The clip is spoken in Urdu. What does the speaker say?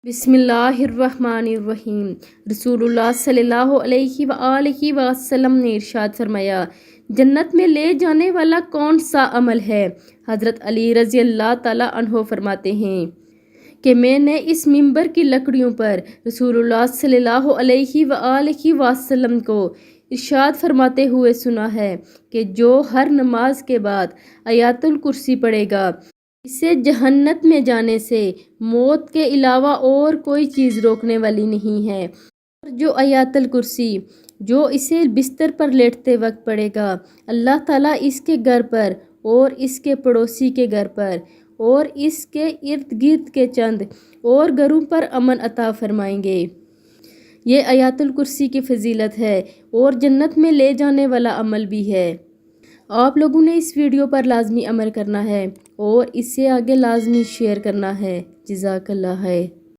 بسم اللہ الرحمن الرحیم۔ رسول اللہ صلی اللہ علیہ وآلہ وسلم نے ارشاد فرمایا، جنت میں لے جانے والا کون سا عمل ہے؟ حضرت علی رضی اللہ تعالیٰ عنہ فرماتے ہیں کہ میں نے اس منبر کی لکڑیوں پر رسول اللہ صلی اللہ علیہ وآلہ وسلم کو ارشاد فرماتے ہوئے سنا ہے کہ جو ہر نماز کے بعد آیت الکرسی پڑھے گا، اسے جہنت میں جانے سے موت کے علاوہ اور کوئی چیز روکنے والی نہیں ہے، اور جو آیت الکرسی جو اسے بستر پر لیٹتے وقت پڑھے گا، اللہ تعالیٰ اس کے گھر پر اور اس کے پڑوسی کے گھر پر اور اس کے ارد گرد کے چند اور گھروں پر امن عطا فرمائیں گے۔ یہ آیت الکرسی کی فضیلت ہے اور جنت میں لے جانے والا عمل بھی ہے۔ آپ لوگوں نے اس ویڈیو پر لازمی عمل کرنا ہے اور اسے آگے لازمی شیئر کرنا ہے۔ جزاک اللہ خیر۔